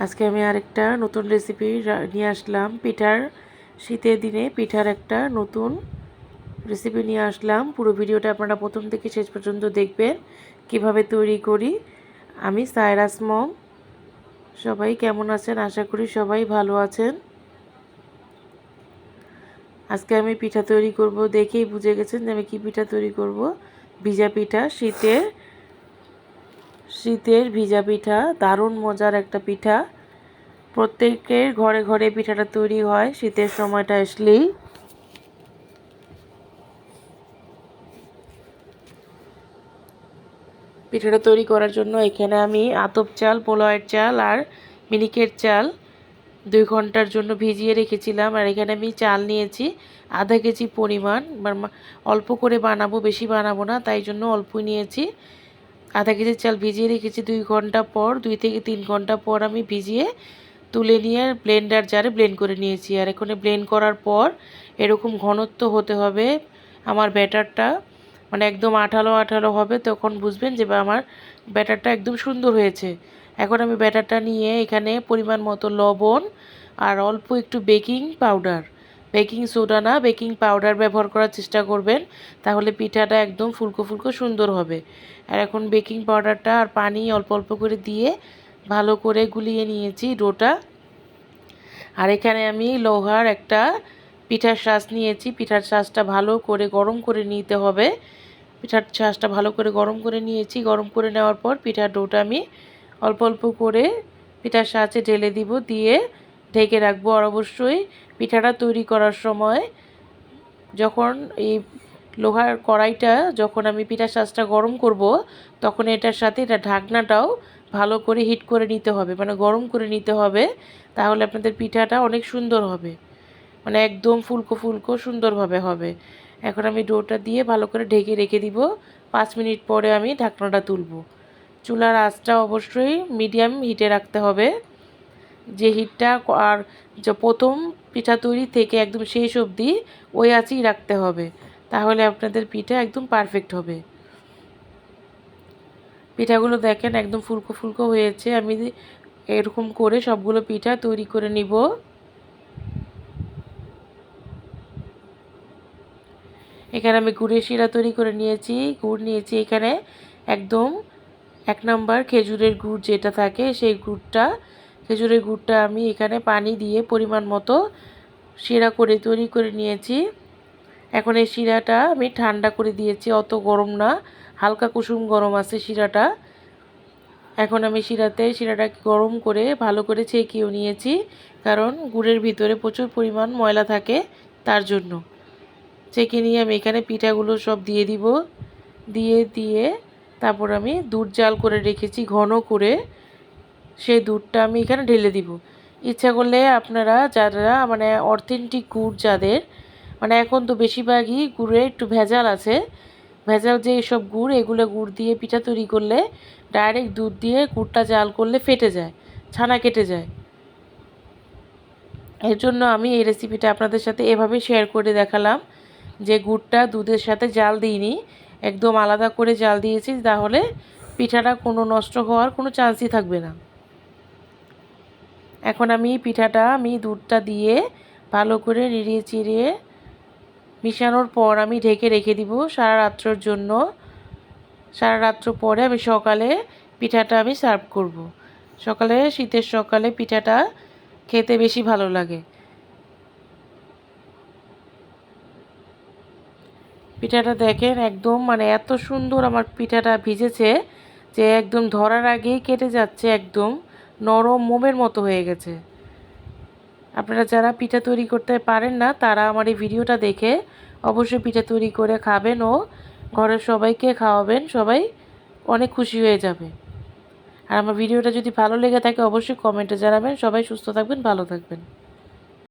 আজকে আমি আরেকটা নতুন রেসিপি নিয়ে আসলাম। শীতের দিনে পিঠার একটা নতুন রেসিপি নিয়ে আসলাম। পুরো ভিডিওটা আপনারা প্রথম থেকে শেষ পর্যন্ত দেখবেন কিভাবে তৈরি করি। আমি সায়রাস মম। সবাই কেমন আছেন? আশা করি সবাই ভালো আছেন। আজকে আমি পিঠা তৈরি করব, দেখেই বুঝে গেছেন যে আমি কী পিঠা তৈরি করব। ভিজা পিঠা, শীতের ভিজা পিঠা, দারুণ মজার একটা পিঠা। প্রত্যেকের ঘরে ঘরে পিঠাটা তৈরি হয় শীতের সময়টা আসলেই। পিঠাটা তৈরি করার জন্য এখানে আমি আতপ চাল, পোলাওয়ের চাল আর মিনিকেট চাল 2 ঘন্টার জন্য ভিজিয়ে রেখেছিলাম। আর এখানে আমি চাল নিয়েছি আধা কেজি পরিমাণ। অল্প করে বানাবো, বেশি বানাবো না, তাই জন্য অল্পই নিয়েছি। আধা কেজি চাল ভিজিয়ে রেখেছি 2 ঘন্টা পর, 2 থেকে 3 ঘন্টা পর আমি ভিজিয়ে তুলে নিয়ে ব্লেন্ডার জারে ব্লেন্ড করে নিয়েছি। আর এখানে ব্লেন্ড করার পর এরকম ঘনত্ব হতে হবে আমার ব্যাটারটা, মানে একদম আঠালো আঠালো হবে, তখন বুঝবেন যে আমার ব্যাটারটা একদম সুন্দর হয়েছে। এখন আমি ব্যাটারটা নিয়ে এখানে পরিমাণ মতো লবণ আর অল্প একটু বেকিং সোডা না, বেকিং পাউডার ব্যবহার করার চেষ্টা করবেন, তাহলে পিঠাটা একদম ফুলকো ফুলকো সুন্দর হবে। আর এখন বেকিং পাউডারটা আর পানি অল্প অল্প করে দিয়ে ভালো করে গুলিয়ে নিয়েছি ডোটা। আর এখানে আমি লোহার একটা পিঠার শাঁস নিয়েছি। পিঠার শাঁসটা ভালো করে গরম করে নিতে হবে। পিঠার শাঁসটা ভালো করে গরম করে নিয়েছি। গরম করে নেওয়ার পর পিঠার ডোটা আমি অল্প অল্প করে পিঠার শাঁসে ঢেলে দিব, দিয়ে ঢেকে রাখবো। আর অবশ্যই পিঠাটা তৈরি করার সময় যখন এই লোহার কড়াইটা যখন আমি পিঠার শাঁসটা গরম করব, তখন এটার সাথে এটা ঢাকনাটাও ভালো করে হিট করে নিতে হবে, মানে গরম করে নিতে হবে। তাহলে আপনাদের পিঠাটা অনেক সুন্দর হবে, মানে একদম ফুলকো ফুলকো সুন্দরভাবে হবে। এখন আমি ডোটা দিয়ে ভালো করে ঢেকে রেখে দিব। 5 মিনিট পরে আমি ঢাকনাটা তুলব। চুলার আঁচটা অবশ্যই মিডিয়াম হিটে রাখতে হবে। যে হিটটা আর যে প্রথম পিঠা তৈরি থেকে একদম শেষ অবধি ওই আঁচেই রাখতে হবে, তাহলে আপনাদের পিঠা একদম পারফেক্ট হবে। পিঠাগুলো দেখেন একদম ফুলকো ফুলকো হয়েছে। আমি এরকম করে সবগুলো পিঠা তৈরি করে নিব। এখানে আমি গুড়ের শিরা তৈরি করে নিয়েছি। গুড় নিয়েছি এখানে একদম 1 নম্বর খেজুরের গুড় যেটা থাকে, সেই খেজুরের গুড়টা আমি এখানে পানি দিয়ে পরিমাণ মতো শিরা করে তৈরি করে নিয়েছি। এখন এই শিরাটা আমি ঠান্ডা করে দিয়েছি, অত গরম না, হালকা কুসুম গরম আছে শিরাটা। এখন আমি শিরাটা গরম করে ভালো করে ছেঁকেও নিয়েছি, কারণ গুড়ের ভিতরে প্রচুর পরিমাণ ময়লা থাকে, তার জন্য। ছেঁকে নিয়ে আমি এখানে পিঠাগুলো সব দিয়ে দিব। দিয়ে তারপর আমি দুধ জাল করে রেখেছি ঘন করে, সেই দুধটা আমি এখানে ঢেলে দিব। ইচ্ছা করলে আপনারা যারা মানে অথেন্টিক গুড় যাদের, মানে এখন তো বেশিরভাগই গুড়ে একটু ভেজাল আছে, ভেজাল যে সব গুড়, এগুলো গুড় দিয়ে পিঠা তৈরি করলে ডাইরেক্ট দুধ দিয়ে গুড়টা জাল করলে ফেটে যায়, ছানা কেটে যায়। এর জন্য আমি এই রেসিপিটা আপনাদের সাথে এভাবে শেয়ার করে দেখালাম যে গুড়টা দুধের সাথে জাল দিইনি, একদম আলাদা করে জাল দিয়েছি, তাহলে পিঠাটা কোনো নষ্ট হওয়ার কোনো চান্সই থাকবে না। এখন আমি দুধটা দিয়ে ভালো করে নেড়িয়ে চিড়িয়ে মিশানোর পর আমি ঢেকে রেখে দিব সারা রাত্রের জন্য। সারা রাত্র পরে আমি সকালে পিঠাটা আমি সার্ভ করব। শীতের সকালে পিঠাটা খেতে বেশি ভালো লাগে। পিঠাটা দেখেন একদম মানে এত সুন্দর আমার পিঠাটা ভিজেছে যে একদম ধরার আগেই কেটে যাচ্ছে, একদম নরম মোমের মতো হয়ে গেছে। আপনারা যারা পিঠা তৈরি করতে পারেন না, তারা আমার এই ভিডিওটা দেখে অবশ্যই পিঠা তৈরি করে খাবেন ও ঘরের সবাইকে খাওয়াবেন, সবাই অনেক খুশি হয়ে যাবে। আর আমার ভিডিওটা যদি ভালো লেগে থাকে অবশ্যই কমেন্টে জানাবেন। সবাই সুস্থ থাকবেন, ভালো থাকবেন।